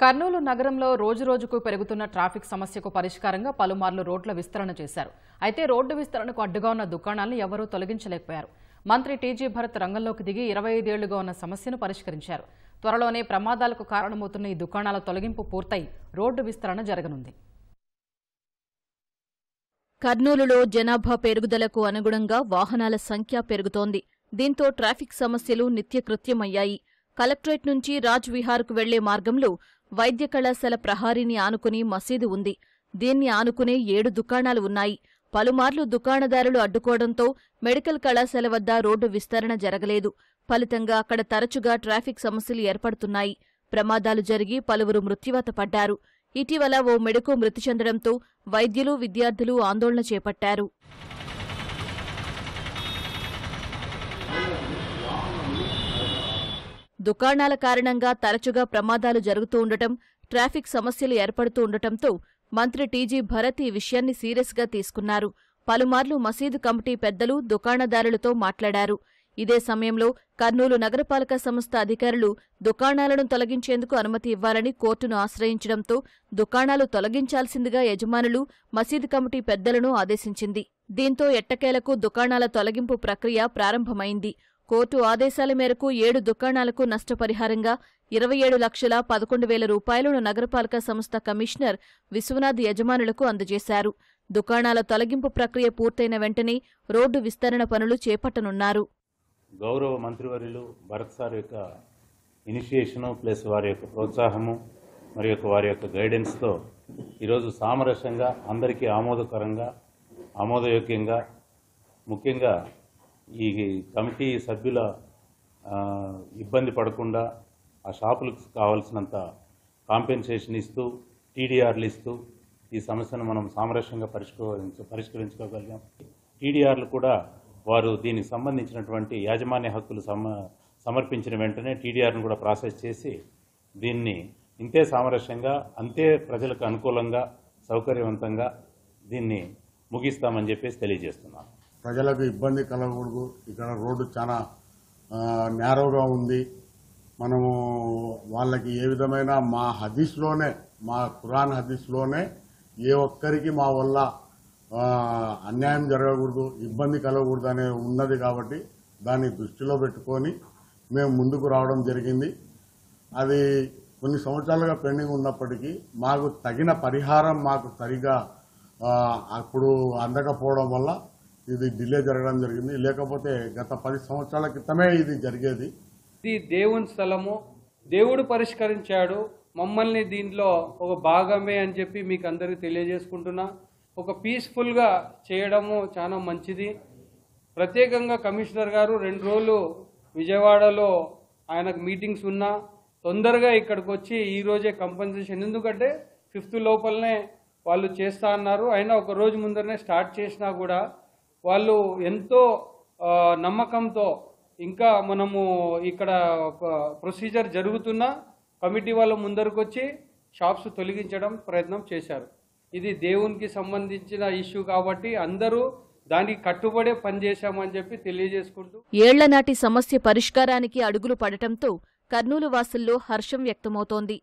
కర్నూలు నగరంలో రోజురోజుకు పెరుగుతున్న ట్రాఫిక్ సమస్యకు పరిష్కారంగా పలుమార్లు రోడ్ల విస్తరణ చేశారు. అయితే రోడ్డు విస్తరణకు అడ్డుగా ఉన్న దుకాణాలను ఎవరూ తొలగించలేకపోయారు. మంత్రి టీజీ భరత్ రంగంలోకి దిగి 25 ఏళ్లుగా ఉన్న సమస్యను పరిష్కరించారు. త్వరలోనే ప్రమాదాలకు కారణమవుతున్న ఈ దుకాణాల తొలగింపు పూర్తయి రోడ్డు విస్తరణ జరగనుంది. కర్నూలులో జనాభా పెరుగుదలకు అనుగుణంగా వాహనాల సంఖ్య పెరుగుతోంది. దీంతో ట్రాఫిక్ సమస్యలు నిత్యకృత్యమయ్యాయి. కలెక్టరేట్ నుంచి రాజ్ విహార్కు వెళ్లే మార్గంలో వైద్య కళాశాల ప్రహారీని ఆనుకుని మసీదు ఉంది. దీన్ని ఆనుకునే 7 దుకాణాలు ఉన్నాయి. పలుమార్లు దుకాణదారులు అడ్డుకోవడంతో మెడికల్ కళాశాల వద్ద రోడ్డు విస్తరణ జరగలేదు. ఫలితంగా అక్కడ తరచుగా ట్రాఫిక్ సమస్యలు ఏర్పడుతున్నాయి. ప్రమాదాలు జరిగి పలువురు మృత్యువాత పడ్డారు. ఇటీవల ఓ మెడుకు మృతి చెందడంతో వైద్యులు, విద్యార్థులు ఆందోళన చేపట్టారు. దుకాణాల కారణంగా తరచుగా ప్రమాదాలు జరుగుతూ ఉండటం, ట్రాఫిక్ సమస్యలు ఏర్పడుతూ ఉండటంతో మంత్రి టీజీ భరత్ ఈ విషయాన్ని సీరియస్గా తీసుకున్నారు. పలుమార్లు మసీదు కమిటీ పెద్దలు, దుకాణదారులతో మాట్లాడారు. ఇదే సమయంలో కర్నూలు నగరపాలక సంస్థ అధికారులు దుకాణాలను తొలగించేందుకు అనుమతి ఇవ్వాలని కోర్టును ఆశ్రయించడంతో దుకాణాలు తొలగించాల్సిందిగా యజమానులు, మసీదు కమిటీ పెద్దలను ఆదేశించింది. దీంతో ఎట్టకేలకు దుకాణాల తొలగింపు ప్రక్రియ ప్రారంభమైంది. కోర్టు ఆదేశాల మేరకు 7 దుకాణాలకు నష్టపరిహారంగా 27,11,000 రూపాయలను నగరపాలక సంస్థ కమిషనర్ విశ్వనాథ్ యజమానులకు అందజేశారు. దుకాణాల తొలగింపు ప్రక్రియ పూర్తయిన వెంటనే రోడ్డు విస్తరణ పనులు చేపట్టనున్నారు. గౌరవ మంత్రివర్యులు భరత్ సార్ యొక్క ఇనిషియేషను ప్లస్ వారి యొక్క ప్రోత్సాహము మరియు వారి యొక్క గైడెన్స్తో ఈరోజు సామరస్యంగా అందరికీ ఆమోదకరంగా, ఆమోదయోగ్యంగా, ముఖ్యంగా ఈ కమిటీ సభ్యుల ఇబ్బంది పడకుండా ఆ షాపులకు కావాల్సినంత కాంపెన్సేషన్ ఇస్తూ, టీడీఆర్లు ఇస్తూ ఈ సమస్యను మనం సామరస్యంగా పరిష్కరించుకోగలిగాం. టీడీఆర్లు కూడా వారు దీనికి సంబంధించినటువంటి యాజమాన్య హక్కులు సమర్పించిన వెంటనే టీడీఆర్ను కూడా ప్రాసెస్ చేసి దీన్ని ఇంతే సామరస్యంగా, అంతే ప్రజలకు అనుకూలంగా, సౌకర్యవంతంగా దీన్ని ముగిస్తామని చెప్పేసి తెలియజేస్తున్నాను. ప్రజలకు ఇబ్బంది కలగకూడదు. ఇక్కడ రోడ్డు చాలా నేరోగా ఉంది. మనము వాళ్ళకి ఏ విధమైన మా హదీస్లోనే, మా ఖురాన్ హదీస్లోనే ఏ ఒక్కరికి మా వల్ల అన్యాయం జరగకూడదు, ఇబ్బంది కలగకూడదు అనే ఉన్నది. కాబట్టి దాన్ని దృష్టిలో పెట్టుకొని మేము ముందుకు రావడం జరిగింది. అది కొన్ని సంవత్సరాలుగా పెండింగ్ ఉన్నప్పటికీ మాకు తగిన పరిహారం మాకు సరిగా అప్పుడు అందకపోవడం వల్ల ఇది డిలే జరగడం జరిగింది. లేకపోతే గత 10 సంవత్సరాల క్రితమే ఇది జరిగేది. ఇది దేవుని స్థలము, దేవుడు పరిష్కరించాడు. మమ్మల్ని దీంట్లో ఒక భాగమే అని చెప్పి మీకు అందరికీ తెలియజేసుకుంటున్నా. ఒక పీస్ఫుల్గా చేయడము చాలా మంచిది. ప్రత్యేకంగా కమిషనర్ గారు 2 రోజులు విజయవాడలో ఆయనకు మీటింగ్స్ ఉన్నా తొందరగా ఇక్కడికి వచ్చి ఈరోజే కంపెన్సేషన్, ఎందుకంటే 5th లోపలనే వాళ్ళు చేస్తా అన్నారు. అయినా ఒక రోజు ముందరనే స్టార్ట్ చేసినా కూడా వాళ్ళు ఎంతో నమ్మకంతో ఇంకా మనము ఇక్కడ ఒక ప్రొసీజర్ జరుగుతున్నా కమిటీ వాళ్ళు ముందరకు వచ్చి షాప్స్ తొలగించడం ప్రయత్నం చేశారు. ఇది దేవునికి సంబంధించిన ఇష్యూ కాబట్టి అందరూ దానికి కట్టుబడే పనిచేశామని చెప్పి తెలియజేసుకుంటూ, ఏళ్లనాటి సమస్య పరిష్కారానికి అడుగులు పడటంతో కర్నూలు వాసుల్లో హర్షం వ్యక్తమవుతోంది.